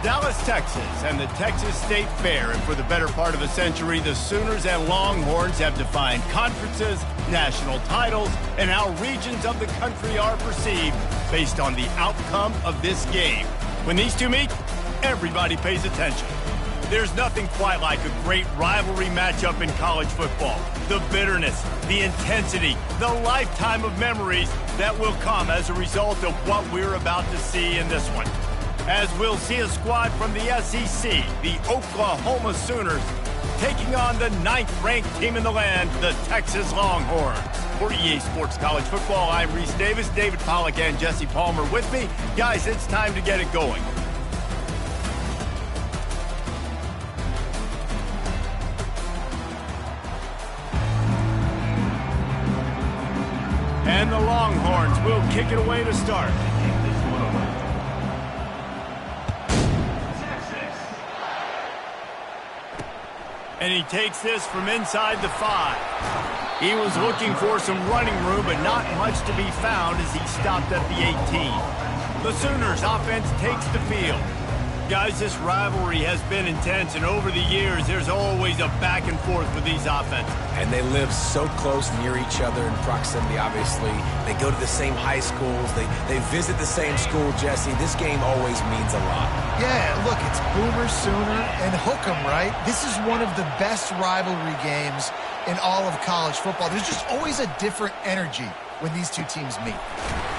Dallas, Texas, and the Texas State Fair. And for the better part of a century, the Sooners and Longhorns have defined conferences, national titles, and how regions of the country are perceived based on the outcome of this game. When these two meet, everybody pays attention. There's nothing quite like a great rivalry matchup in college football. The bitterness, the intensity, the lifetime of memories that will come as a result of what we're about to see in this one. As we'll see a squad from the SEC, the Oklahoma Sooners, taking on the 9th-ranked team in the land, the Texas Longhorns. For EA Sports College Football, I'm Reese Davis, David Pollack, and Jesse Palmer with me. Guys, it's time to get it going. And the Longhorns will kick it away to start. And he takes this from inside the 5. He was looking for some running room, but not much to be found as he stopped at the 18. The Sooners offense takes the field. Guys, this rivalry has been intense, and over the years, there's always a back and forth with these offenses. And they live so close near each other in proximity, obviously. They go to the same high schools. They visit the same school, Jesse. This game always means a lot. Yeah, look, it's Boomer, Sooner, and Hook'em, right? This is one of the best rivalry games in all of college football. There's just always a different energy when these two teams meet.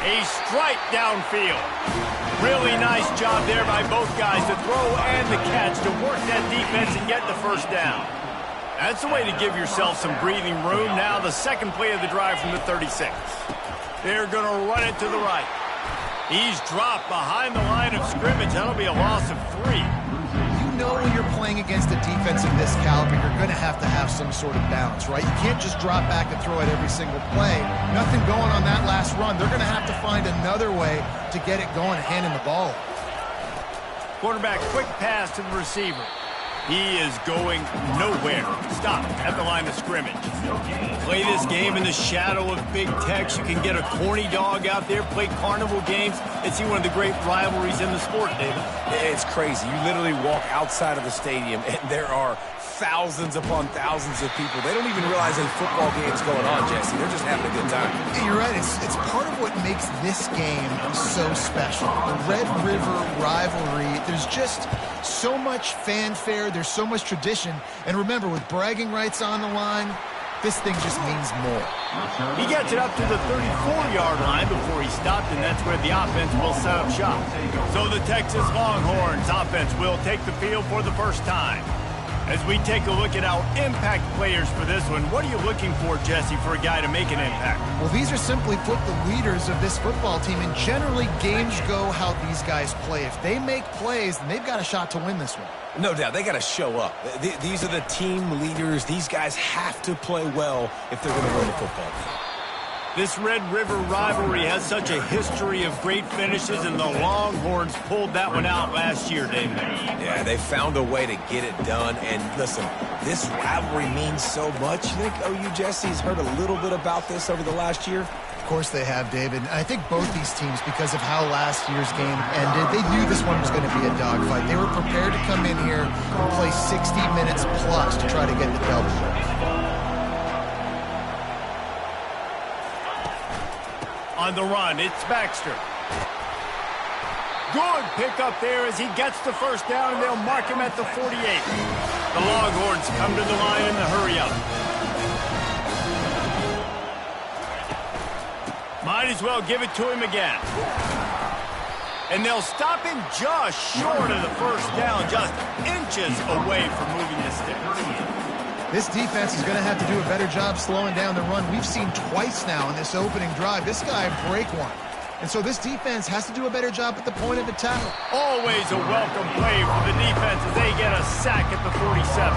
A strike downfield. Really nice job there by both guys, the throw and the catch, to work that defense and get the first down. That's the way to give yourself some breathing room. Now the second play of the drive from the 36. They're going to run it to the right. He's dropped behind the line of scrimmage. That'll be a loss of 3. You know when you're playing against a defense of this caliber, you're going to have some sort of balance, right? You can't just drop back and throw it every single play. Nothing going on that last run. They're going to have to find another way to get it going and handing the ball. Quarterback, quick pass to the receiver. He is going nowhere. Stop at the line of scrimmage. Play this game in the shadow of Big Tex. You can get a corny dog out there, play carnival games, and see one of the great rivalries in the sport, David. It's crazy. You literally walk outside of the stadium, and there are thousands upon thousands of people. They don't even realize a football game's going on, Jesse. They're just having a good time. Yeah, you're right. It's part of what makes this game so special. The Red River rivalry, there's just so much fanfare. There's so much tradition. And remember, with bragging rights on the line, this thing just means more. He gets it up to the 34-yard line before he stopped, and that's where the offense will set up shop. So the Texas Longhorns offense will take the field for the first time. As we take a look at our impact players for this one, what are you looking for, Jesse, for a guy to make an impact? Well, these are simply put the leaders of this football team, and generally games go how these guys play. If they make plays, then they've got a shot to win this one. No doubt. They got to show up. These are the team leaders. These guys have to play well if they're going to win the football game. This Red River rivalry has such a history of great finishes, and the Longhorns pulled that one out last year, David. Yeah, they found a way to get it done. And listen, this rivalry means so much. You think OU Jesse's heard a little bit about this over the last year? Of course they have, David. I think both these teams, because of how last year's game ended, they knew this one was going to be a dogfight. They were prepared to come in here and play 60 minutes plus to try to get the W. On the run, it's Baxter. Good pickup there as he gets the first down, and they'll mark him at the 48. The Longhorns come to the line in the hurry-up. Might as well give it to him again. And they'll stop him just short of the first down, just inches away from moving the sticks. This defense is going to have to do a better job slowing down the run. We've seen twice now in this opening drive this guy break one. And so this defense has to do a better job at the point of attack. Always a welcome play for the defense as they get a sack at the 47.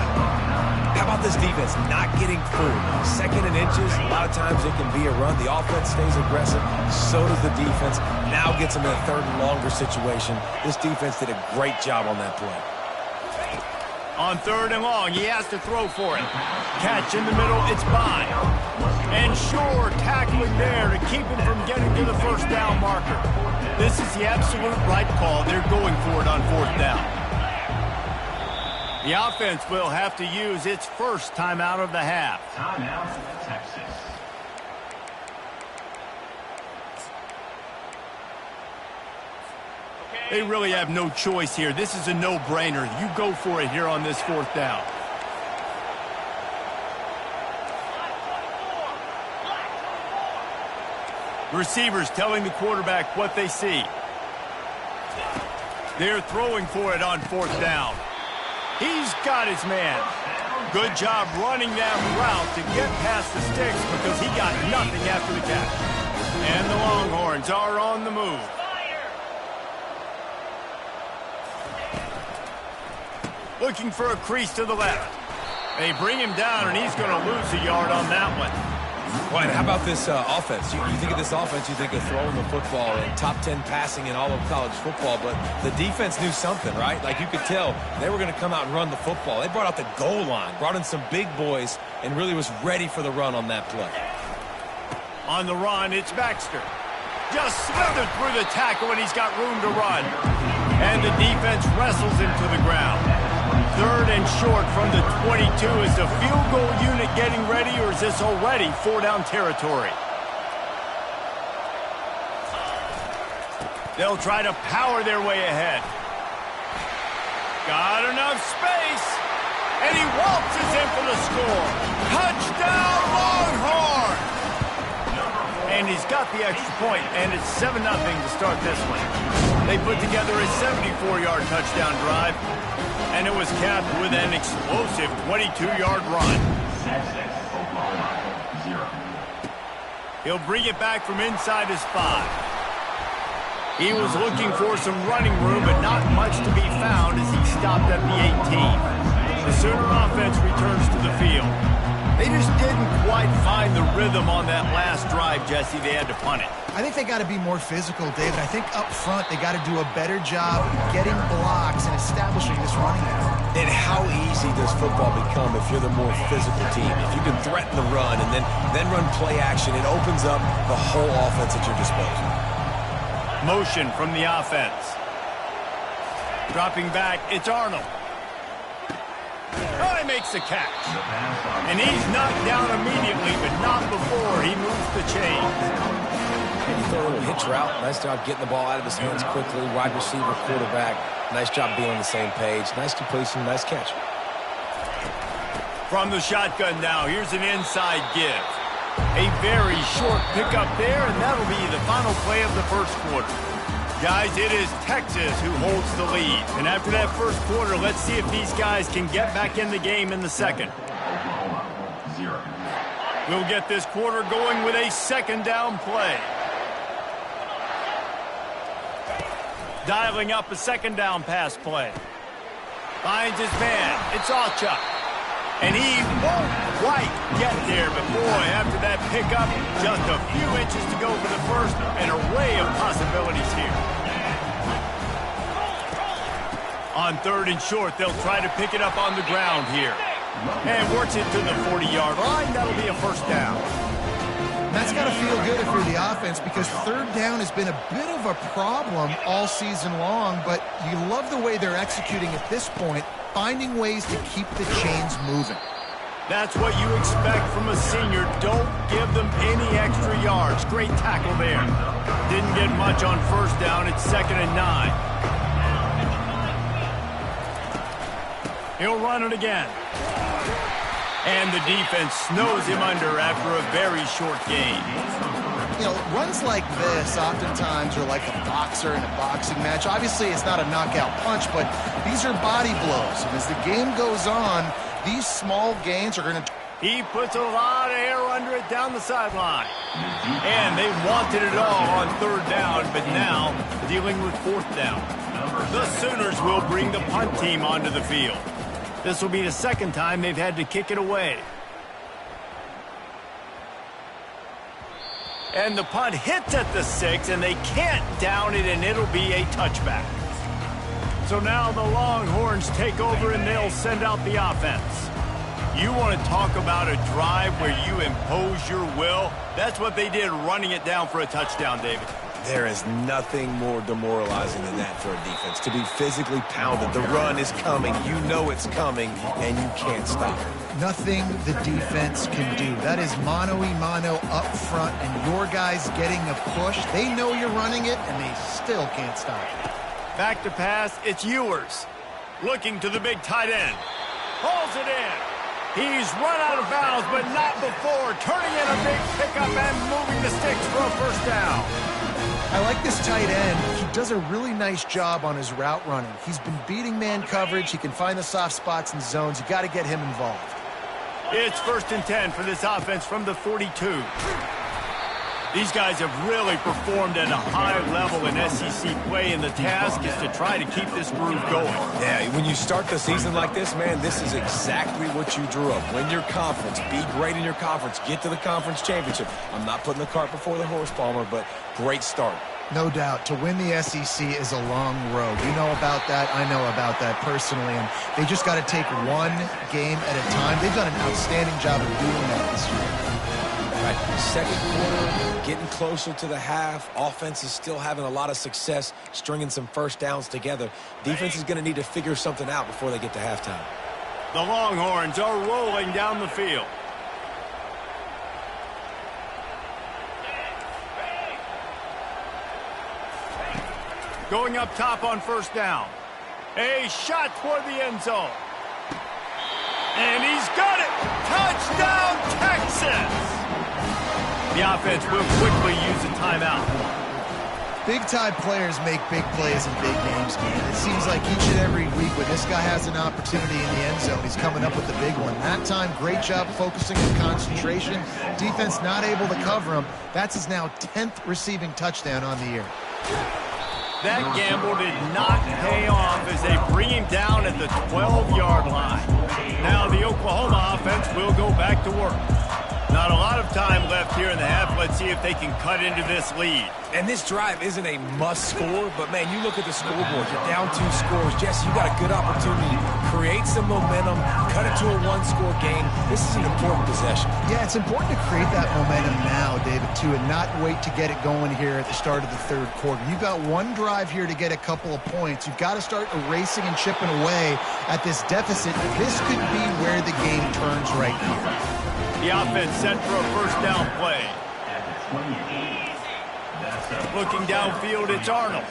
How about this defense not getting through? Second and inches, a lot of times it can be a run. The offense stays aggressive, so does the defense. Now gets them in a third and longer situation. This defense did a great job on that play. On third and long, he has to throw for it. Catch in the middle, it's by. And sure, tackling there to keep him from getting to the first down marker. This is the absolute right call. They're going for it on fourth down. The offense will have to use its first timeout of the half. Timeout, Texas. They really have no choice here. This is a no-brainer. You go for it here on this fourth down. Receivers telling the quarterback what they see. They're throwing for it on fourth down. He's got his man. Good job running that route to get past the sticks because he got nothing after the catch. And the Longhorns are on the move. Looking for a crease to the left. They bring him down, and he's going to lose a yard on that one. Well, and how about this offense? You think of this offense, you think of throwing the football and top 10 passing in all of college football, but the defense knew something, right? Like you could tell they were going to come out and run the football. They brought out the goal line, brought in some big boys, and really was ready for the run on that play. On the run, it's Baxter. Just slithered through the tackle, and he's got room to run. And the defense wrestles him to the ground. Third and short from the 22. Is the field goal unit getting ready, or is this already four-down territory? They'll try to power their way ahead. Got enough space, and he waltzes in for the score. Touchdown, Longhorn! And he's got the extra point, and it's 7-0 to start this one. They put together a 74-yard touchdown drive, and it was capped with an explosive 22-yard run. He'll bring it back from inside his 5. He was looking for some running room, but not much to be found as he stopped at the 18. The Sooner offense returns to the field. They just didn't quite find the rhythm on that last drive, Jesse. They had to punt it. I think they got to be more physical, David. I think up front they got to do a better job getting blocks and establishing this running game. And how easy does football become if you're the more physical team? If you can threaten the run and then run play action, it opens up the whole offense at your disposal. Motion from the offense. Dropping back, it's Arnold. Oh, he makes the catch. And he's knocked down immediately, but not before he moves the chains. And you throw a little hitch route. Nice job getting the ball out of his hands quickly. Wide receiver, quarterback. Nice job being on the same page. Nice completion, nice catch. From the shotgun now, here's an inside give. A very short pickup there, and that'll be the final play of the first quarter. Guys, it is Texas who holds the lead. And after that first quarter, let's see if these guys can get back in the game in the second. We'll get this quarter going with a second down play. Dialing up a second down pass play. Finds his man. It's Aucha. And he won't quite get there, but boy, after that pickup, just a few inches to go for the first, an array of possibilities here. On third and short, they'll try to pick it up on the ground here. And works it to the 40-yard line. That'll be a first down. That's got to feel good if you're the offense, because third down has been a bit of a problem all season long, but you love the way they're executing at this point, finding ways to keep the chains moving. That's what you expect from a senior. Don't give them any extra yards. Great tackle there. Didn't get much on first down. It's 2nd and 9. He'll run it again. And the defense snows him under after a very short gain. You know, runs like this oftentimes are like a boxer in a boxing match. Obviously, it's not a knockout punch, but these are body blows. And as the game goes on, these small gains are going to... He puts a lot of air under it down the sideline. And they wanted it all on third down, but now dealing with fourth down. The Sooners will bring the punt team onto the field. This will be the second time they've had to kick it away. And the punt hits at the 6, and they can't down it, and it'll be a touchback. So now the Longhorns take over, and they'll send out the offense. You want to talk about a drive where you impose your will? That's what they did running it down for a touchdown, David. There is nothing more demoralizing than that for a defense. To be physically pounded, the run is coming, you know it's coming, and you can't stop it. Nothing the defense can do. That is mano-a-mano up front, and your guys getting a push. They know you're running it, and they still can't stop it. Back to pass, it's Ewers. Looking to the big tight end. Hauls it in. He's run out of bounds, but not before. Turning in a big pickup and moving the sticks for a first down. I like this tight end. He does a really nice job on his route running. He's been beating man coverage. He can find the soft spots and zones. You got to get him involved. It's 1st and 10 for this offense from the 42. These guys have really performed at a high level in SEC play, and the task is to try to keep this groove going. Yeah, when you start the season like this, man, this is exactly what you drew up. Win your conference, be great in your conference, get to the conference championship. I'm not putting the cart before the horse, Palmer, but great start. No doubt. To win the SEC is a long road. You know about that. I know about that personally. And they just got to take one game at a time. They've done an outstanding job of doing that this year. Right. Second quarter, getting closer to the half. Offense is still having a lot of success stringing some first downs together. Defense is going to need to figure something out before they get to halftime. The Longhorns are rolling down the field. Going up top on first down. A shot toward the end zone. And he's got it! Touchdown, Texas! The offense will quickly use a timeout. Big-time players make big plays in big games, man. It seems like each and every week when this guy has an opportunity in the end zone, he's coming up with the big one. That time, great job focusing on concentration. Defense not able to cover him. That's his now 10th receiving touchdown on the year. That gamble did not pay off as they bring him down at the 12-yard line. Now the Oklahoma offense will go back to work. Not a lot of time left here in the half. Let's see if they can cut into this lead. And this drive isn't a must score, but man, you look at the scoreboard, you're down 2 scores. Jesse, you got a good opportunity. Create some momentum, cut it to a 1-score game. This is an important possession. Yeah, it's important to create that momentum now, David, too, and not wait to get it going here at the start of the third quarter. You've got one drive here to get a couple of points. You've got to start erasing and chipping away at this deficit. This could be where the game turns right here. The offense set for a first down play. Looking downfield, it's Arnold.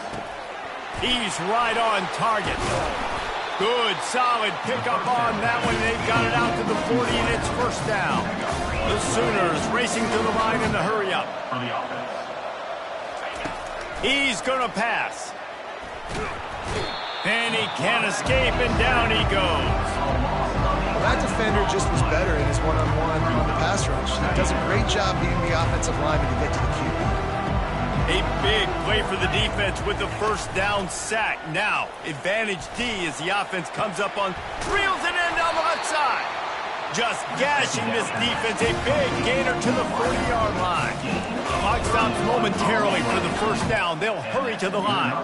He's right on target. Good, solid pickup on that one. They've got it out to the 40, and it's first down. The Sooners racing to the line in the hurry-up. He's going to pass. And he can't escape, and down he goes. Well, that defender just was better in his one-on-one on the pass rush. He does a great job being the offensive lineman to get to the QB. A big play for the defense with the first down sack. Now, advantage D as the offense comes up on, reels it in down the left side. Just gashing this defense, a big gainer to the 40-yard line. Clock stops momentarily for the first down. They'll hurry to the line.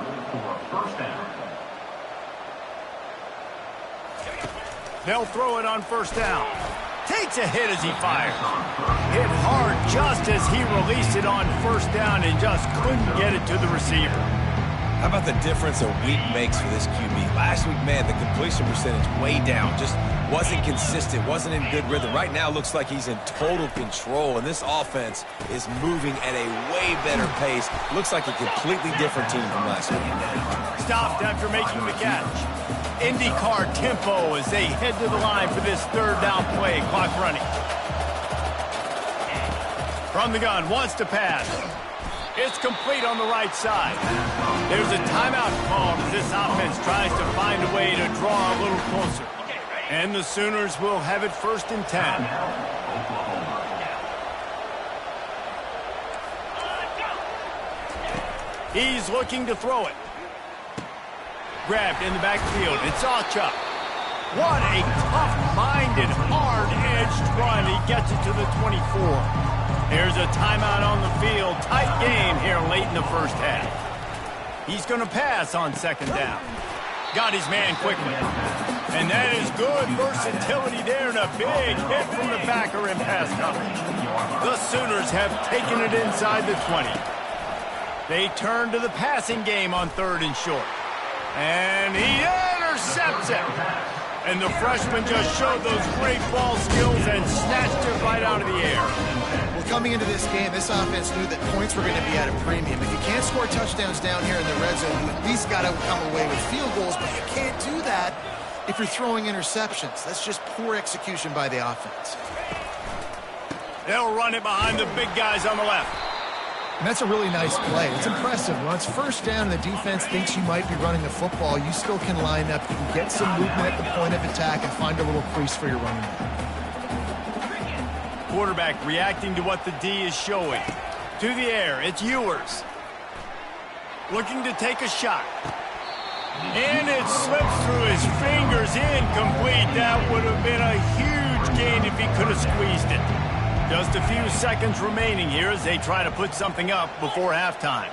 They'll throw it on first down. Takes a hit as he fires. Hit hard just as he released it on first down and just couldn't get it to the receiver. How about the difference a week makes for this QB? Last week, man, the completion percentage way down. Just wasn't consistent, wasn't in good rhythm. Right now, looks like he's in total control, and this offense is moving at a way better pace. Looks like a completely different team from last week. Stopped after making the catch. IndyCar tempo as they head to the line for this third down play. Clock running. From the gun, wants to pass. It's complete on the right side. There's a timeout called as this offense tries to find a way to draw a little closer. And the Sooners will have it 1st and 10. He's looking to throw it. Grabbed in the backfield. It's Achuk. What a tough-minded, hard-edged run. He gets it to the 24. There's a timeout on the field. Tight game here late in the first half. He's going to pass on second down. Got his man quickly. And that is good versatility there and a big hit from the backer in pass coverage. The Sooners have taken it inside the 20. They turn to the passing game on 3rd and short. And he intercepts it. And the freshman just showed those great ball skills and snatched it right out of the air. Well, coming into this game, this offense knew that points were going to be at a premium. If you can't score touchdowns down here in the red zone, you at least got to come away with field goals, but you can't do that if you're throwing interceptions. That's just poor execution by the offense. They'll run it behind the big guys on the left. And that's a really nice play. It's impressive. When it's first down and the defense thinks you might be running the football, you still can line up. You can get some movement at the point of attack and find a little crease for your running back. Quarterback reacting to what the D is showing. To the air, it's Ewers. Looking to take a shot. And it slips through his fingers, incomplete. That would have been a huge gain if he could have squeezed it. Just a few seconds remaining here as they try to put something up before halftime.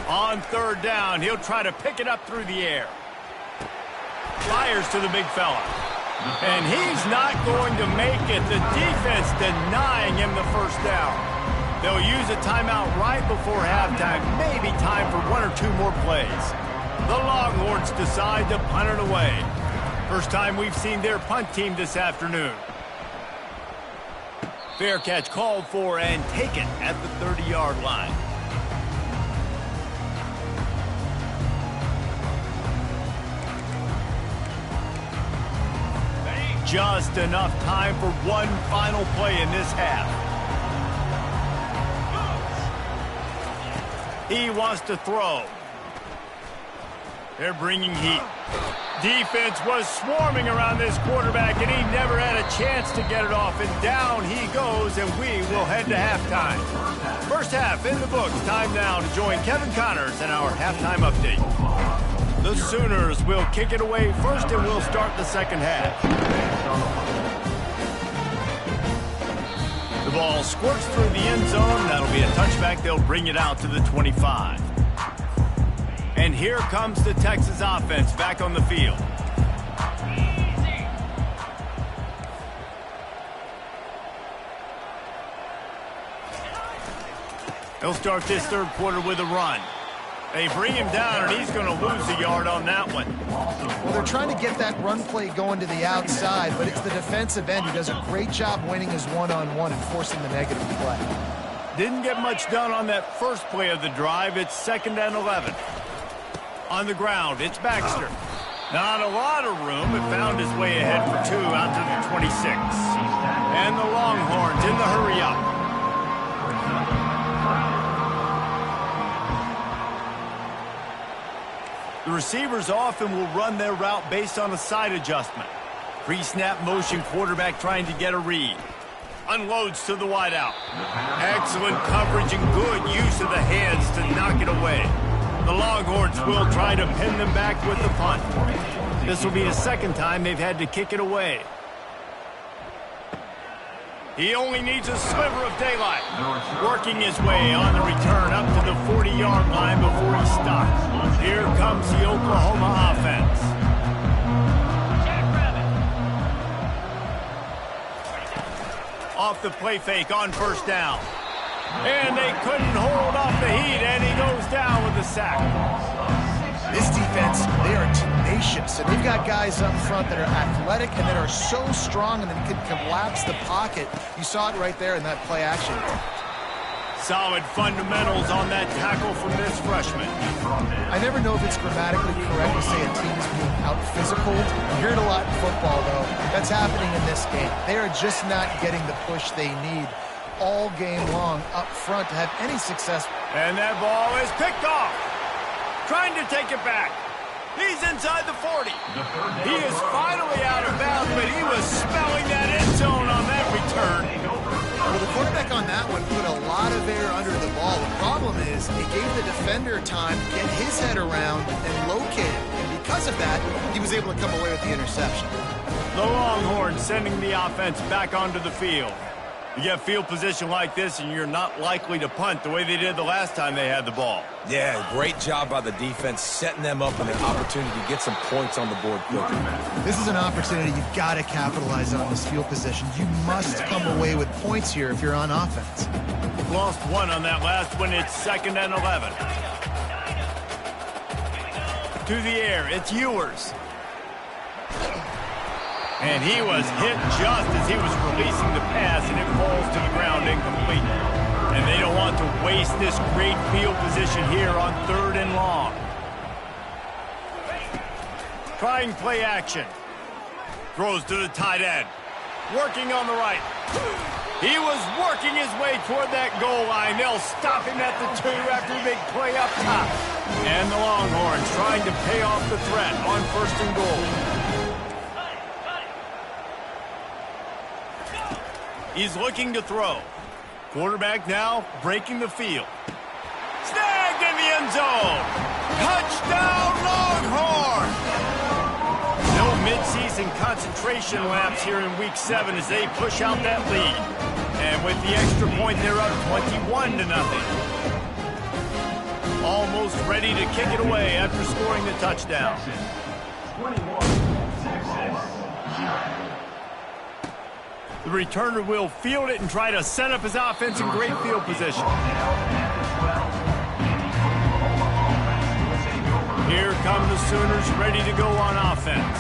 On 3rd down, he'll try to pick it up through the air. Fires to the big fella. And he's not going to make it. The defense denying him the first down. They'll use a timeout right before halftime. Maybe time for 1 or 2 more plays. The Longhorns decide to punt it away. First time we've seen their punt team this afternoon. Fair catch called for and taken at the 30-yard line. Just enough time for one final play in this half. He wants to throw. They're bringing heat. Defense was swarming around this quarterback, and he never had a chance to get it off. And down he goes, and we will head to halftime. First half in the books. Time now to join Kevin Connors in our halftime update. The Sooners will kick it away first, and we'll start the second half. The ball squirts through the end zone. That'll be a touchback. They'll bring it out to the 25. And here comes the Texas offense back on the field. They'll start this 3rd quarter with a run. They bring him down, and he's going to lose a yard on that one. Well, they're trying to get that run play going to the outside, but it's the defensive end who does a great job winning his one-on-one and forcing the negative play. Didn't get much done on that first play of the drive. It's 2nd and 11. On the ground, it's Baxter. Not a lot of room, but found his way ahead for 2 out to the 26. And the Longhorns in the hurry-up. The receivers often will run their route based on a side adjustment. Pre-snap motion quarterback trying to get a read. Unloads to the wideout. Excellent coverage and good use of the hands to knock it away. The Longhorns will try to pin them back with the punt. This will be the 2nd time they've had to kick it away. He only needs a sliver of daylight. Working his way on the return up to the 40-yard line before he stops. Here comes the Oklahoma offense. Off the play fake on 1st down. And they couldn't hold off the heat, and he goes down with a sack. This defense, they are tenacious, and they've got guys up front that are athletic and that are so strong and that can collapse the pocket. You saw it right there in that play action. Solid fundamentals on that tackle from this freshman. I never know if it's grammatically correct to say a team is being out-physical. You hear it a lot in football, though. That's happening in this game. They are just not getting the push they need all game long up front to have any success. And that ball is picked off. Trying to take it back. He's inside the 40. He is finally out of bounds, but he was smelling that end zone on that return. Well, the quarterback on that one put a lot of air under the ball. The problem is it gave the defender time to get his head around and locate it. And because of that, he was able to come away with the interception. The Longhorns sending the offense back onto the field. You get field position like this, and you're not likely to punt the way they did the last time they had the ball. Yeah, great job by the defense, setting them up and an opportunity to get some points on the board quickly. This is an opportunity you've got to capitalize on this field position. You must come away with points here if you're on offense. Lost one on that last one. It's 2nd and 11. To the air, it's Ewers. And he was hit just as he was releasing the pass, and it falls to the ground incomplete. And they don't want to waste this great field position here on 3rd and long. Trying play action. Throws to the tight end. Working on the right. He was working his way toward that goal line. They'll stop him at the 2 after a big play up top. And the Longhorns trying to pay off the threat on 1st and goal. He's looking to throw. Quarterback now breaking the field. Snagged in the end zone. Touchdown, Longhorn! No midseason concentration laps here in Week 7 as they push out that lead. And with the extra point, they're up 21-0. Almost ready to kick it away after scoring the touchdown. 21-6. The returner will field it and try to set up his offense in great field position. Here come the Sooners ready to go on offense.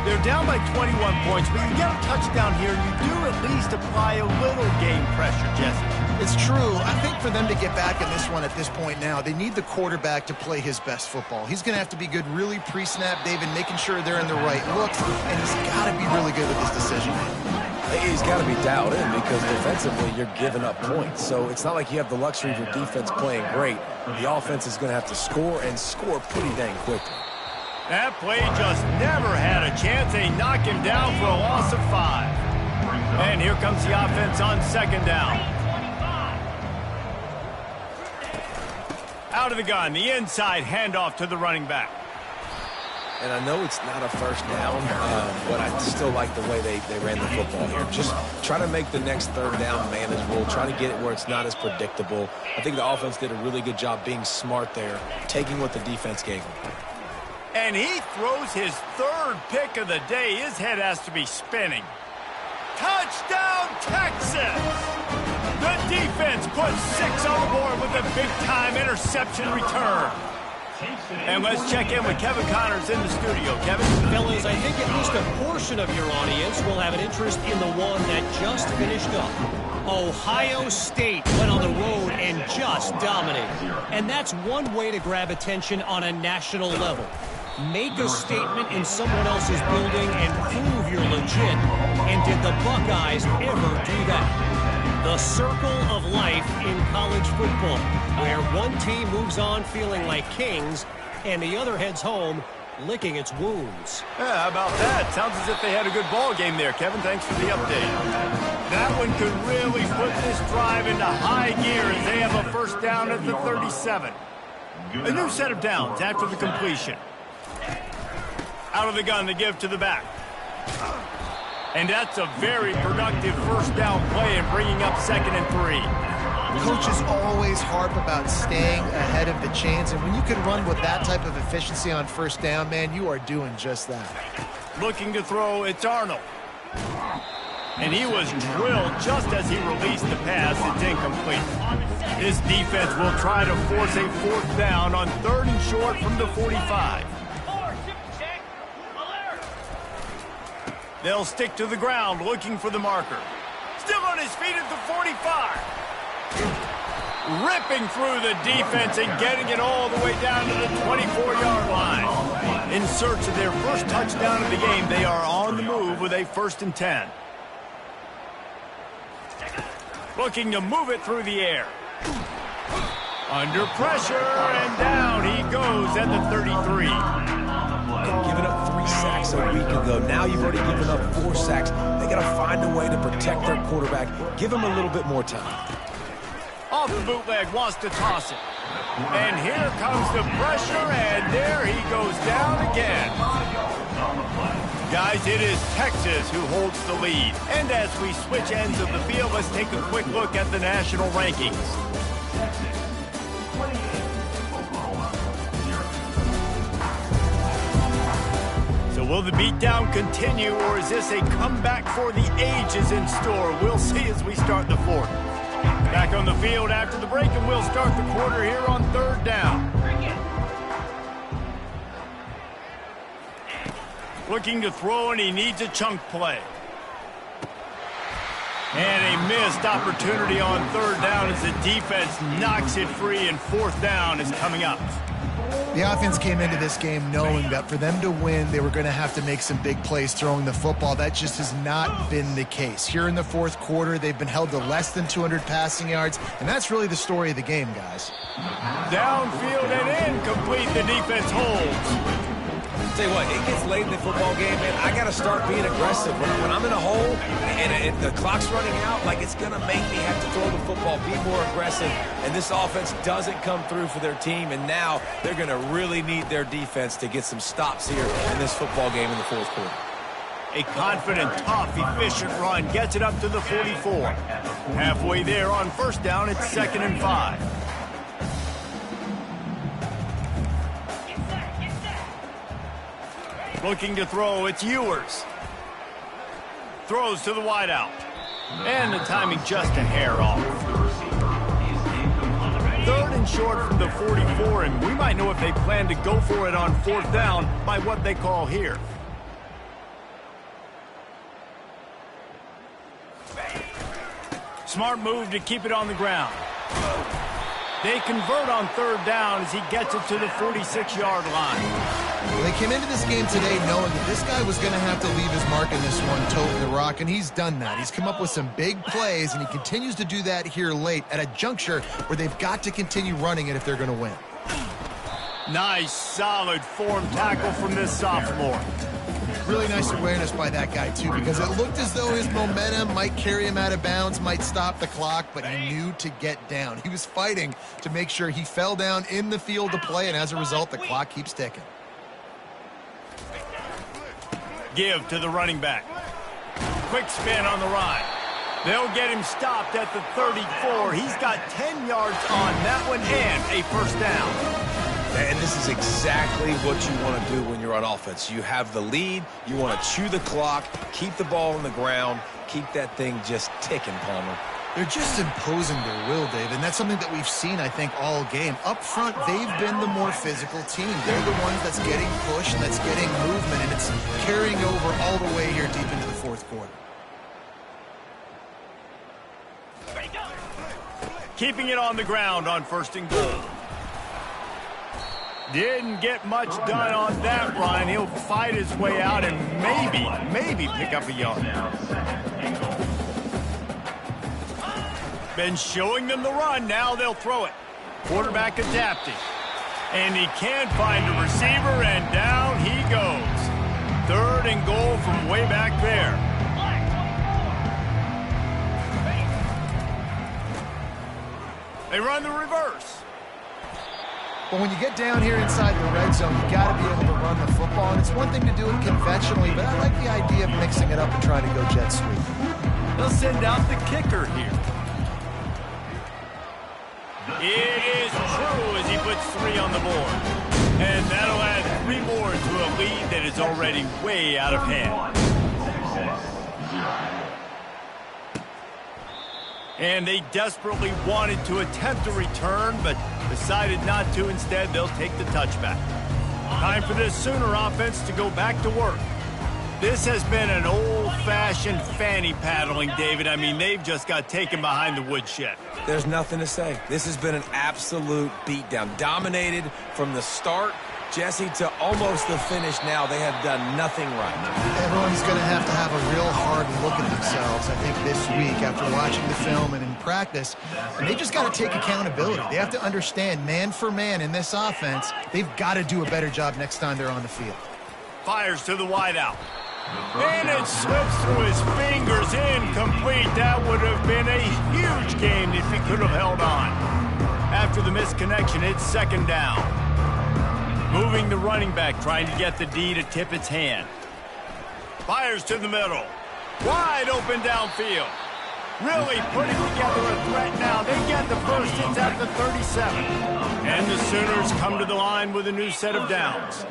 They're down by 21 points, but you get a touchdown here, and you do at least apply a little game pressure, Jesse. It's true. I think for them to get back in this one at this point now, they need the quarterback to play his best football. He's going to have to be good really pre-snap, David, making sure they're in the right look, and he's got to be really good with his decision. He's got to be dialed in because defensively you're giving up points. So it's not like you have the luxury of your defense playing great. The offense is going to have to score and score pretty dang quickly. That play just never had a chance. They knock him down for a loss of 5. And here comes the offense on 2nd down. Out of the gun, the inside handoff to the running back. And I know it's not a first down, but I still like the way they ran the football here. Just try to make the next 3rd down manageable. Try to get it where it's not as predictable. I think the offense did a really good job being smart there, taking what the defense gave him. And he throws his 3rd pick of the day. His head has to be spinning. Touchdown, Texas! The defense puts 6 on the board with a big-time interception return. And let's check in with Kevin Connors in the studio. Kevin? Fellas, I think at least a portion of your audience will have an interest in the one that just finished up. Ohio State went on the road and just dominated. And that's one way to grab attention on a national level. Make a statement in someone else's building and prove you're legit. And did the Buckeyes ever do that? The circle of life in college football, where one team moves on feeling like kings and the other heads home licking its wounds. Yeah, how about that? Sounds as if they had a good ball game there, Kevin. Thanks for the update. That one could really put this drive into high gear as they have a 1st down at the 37. A new set of downs after the completion. Out of the gun to give to the back. And that's a very productive 1st down play and bringing up 2nd and 3. Coaches always harp about staying ahead of the chains, and when you can run with that type of efficiency on 1st down, man, you are doing just that. Looking to throw, it's Arnold. And he was drilled just as he released the pass. It's incomplete. This defense will try to force a 4th down on 3rd and short from the 45. They'll stick to the ground looking for the marker. Still on his feet at the 45. Ripping through the defense and getting it all the way down to the 24-yard line. In search of their 1st touchdown of the game, they are on the move with a 1st and 10. Looking to move it through the air. Under pressure, and down he goes at the 33. Giving up 3 sacks a week ago. Now you've already given up 4 sacks. They got to find a way to protect their quarterback. Give him a little bit more time. Off the bootleg, wants to toss it. And here comes the pressure, and there he goes down again. Guys, it is Texas who holds the lead. And as we switch ends of the field, let's take a quick look at the national rankings. So will the beatdown continue, or is this a comeback for the ages in store? We'll see as we start the fourth. Back on the field after the break, and we'll start the quarter here on third down. Looking to throw, and he needs a chunk play. And a missed opportunity on third down as the defense knocks it free, and fourth down is coming up. The offense came into this game knowing that for them to win, they were going to have to make some big plays throwing the football. That just has not been the case. Here in the fourth quarter, they've been held to less than 200 passing yards, and that's really the story of the game, guys. Downfield and incomplete. The defense holds. Tell you what, it gets late in the football game, man. I got to start being aggressive. When I'm in a hole and the clock's running out, like, it's going to make me have to throw the football, be more aggressive. And this offense doesn't come through for their team, and now they're going to really need their defense to get some stops here in this football game in the fourth quarter. A confident, tough, efficient run gets it up to the 44. Halfway there on first down, it's 2nd and 5. Looking to throw, it's Ewers. Throws to the wideout. And the timing just a hair off. 3rd and short from the 44, and we might know if they plan to go for it on fourth down by what they call here. Smart move to keep it on the ground. They convert on third down as he gets it to the 46-yard line. Well, they came into this game today knowing that this guy was going to have to leave his mark in this one, toting the rock, and he's done that. He's come up with some big plays, and he continues to do that here late at a juncture where they've got to continue running it if they're going to win. Nice, solid form tackle from this sophomore. Really nice awareness by that guy, too, because it looked as though his momentum might carry him out of bounds, might stop the clock, but he knew to get down. He was fighting to make sure he fell down in the field to play, and as a result, the clock keeps ticking. Give to the running back. Quick spin on the ride. They'll get him stopped at the 34. He's got 10 yards on that one and a first down. And this is exactly what you want to do when you're on offense. You have the lead. You want to chew the clock, keep the ball on the ground, keep that thing just ticking, Palmer. They're just imposing their will, Dave, and that's something that we've seen, I think, all game. Up front, they've been the more physical team. They're the ones that's getting pushed, that's getting movement, and it's carrying over all the way here deep into the fourth quarter. Keeping it on the ground on 1st and goal. Didn't get much done on that run. He'll fight his way out and maybe pick up a yard. Been showing them the run. Now they'll throw it. Quarterback adapting. And he can't find a receiver, and down he goes. 3rd and goal from way back there. They run the reverse. But when you get down here inside the red zone, you got to be able to run the football. And it's one thing to do it conventionally, but I like the idea of mixing it up and trying to go jet sweep. They'll send out the kicker here. It is true as he puts 3 on the board. And that'll add 3 more to a lead that is already way out of hand. And they desperately wanted to attempt a return, but decided not to. Instead, they'll take the touchback. Time for this Sooner offense to go back to work. This has been an old-fashioned fanny paddling, David. I mean, they've just got taken behind the woodshed. There's nothing to say. This has been an absolute beatdown. Dominated from the start, Jesse, to almost the finish now. They have done nothing right. Everyone's going to have a real hard look at themselves, I think, this week after watching the film and in practice. And they just got to take accountability. They have to understand, man for man in this offense, they've got to do a better job next time they're on the field. Fires to the wideout. And it slips through his fingers, incomplete. That would have been a huge gain if he could have held on. After the misconnection, it's 2nd down. Moving the running back, trying to get the D to tip its hand. Fires to the middle. Wide open downfield. Really putting together a threat now. They get the first. It's at the 37. And the Sooners come to the line with a new set of downs.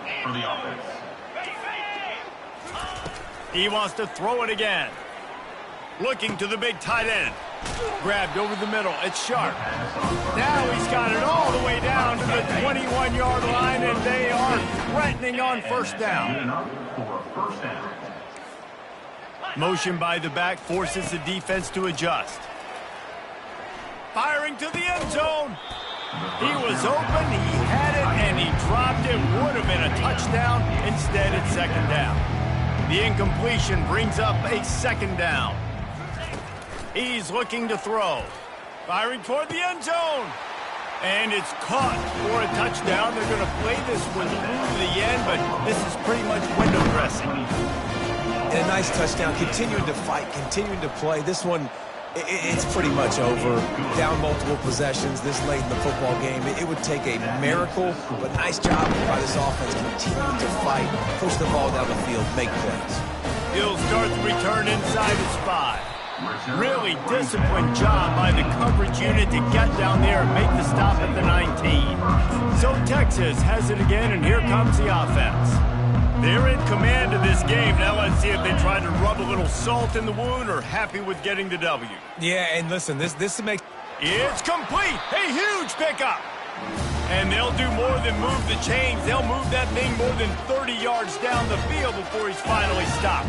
He wants to throw it again. Looking to the big tight end. Grabbed over the middle. It's Sharp. Now he's got it all the way down to the 21-yard line, and they are threatening on first down. Motion by the back forces the defense to adjust. Firing to the end zone. He was open, he had it, and he dropped it. Would have been a touchdown. Instead, it's second down. The incompletion brings up a second down. He's looking to throw. Firing toward the end zone. And it's caught for a touchdown. They're going to play this one through to the end, but this is pretty much window dressing. And a nice touchdown, continuing to fight, continuing to play. This one, it's pretty much over. Down multiple possessions this late in the football game. It would take a miracle, but nice job by this offense, continuing to fight, push the ball down the field, make plays. He'll start the return inside his 5. Really disciplined job by the coverage unit to get down there and make the stop at the 19. So Texas has it again, and here comes the offense. They're in command of this game. Now let's see if they try to rub a little salt in the wound or happy with getting the W. Yeah, and listen, this makes... It's complete. A huge pickup. And they'll do more than move the chains. They'll move that thing more than 30 yards down the field before he's finally stopped.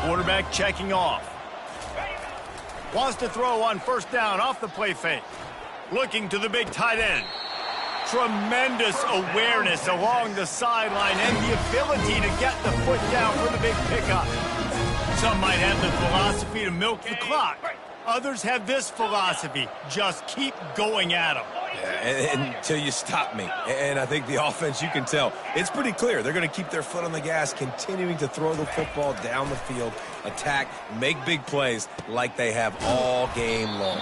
Quarterback checking off. Wants to throw on first down off the play fake. Looking to the big tight end. Tremendous awareness along the sideline and the ability to get the foot down for the big pickup. Some might have the philosophy to milk the clock. Others have this philosophy. Just keep going at them. Yeah, until you stop me. And I think the offense, you can tell, it's pretty clear. They're going to keep their foot on the gas, continuing to throw the football down the field, attack, make big plays like they have all game long.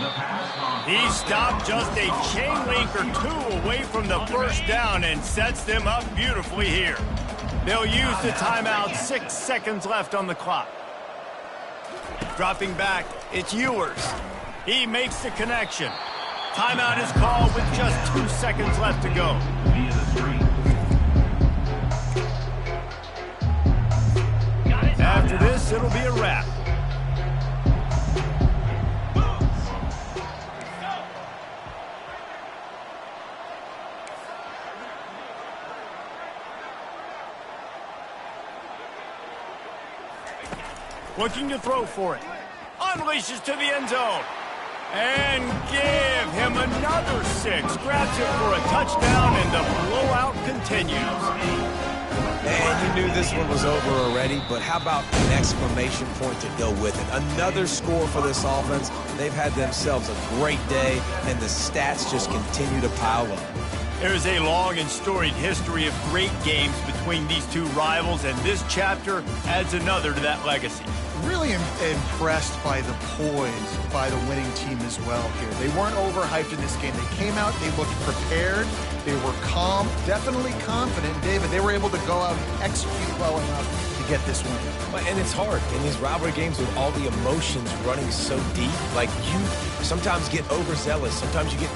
He stopped just a chain link or two away from the first down and sets them up beautifully here. They'll use the timeout. 6 seconds left on the clock. Dropping back, it's Ewers. He makes the connection. Timeout is called with just 2 seconds left to go. After this, it'll be a wrap. Looking to throw for it. Unleashes to the end zone. And give him another 6. Grabs it for a touchdown, and the blowout continues. Man, you knew this one was over already, but how about an exclamation point to go with it? Another score for this offense. They've had themselves a great day, and the stats just continue to pile up. There's a long and storied history of great games between these two rivals, and this chapter adds another to that legacy. Really impressed by the poise by the winning team as well here. They weren't overhyped in this game. They came out, they looked prepared, they were calm, definitely confident. David, they were able to go out and execute well enough to get this win. And it's hard in these rivalry games with all the emotions running so deep. Like, you sometimes get overzealous, sometimes you get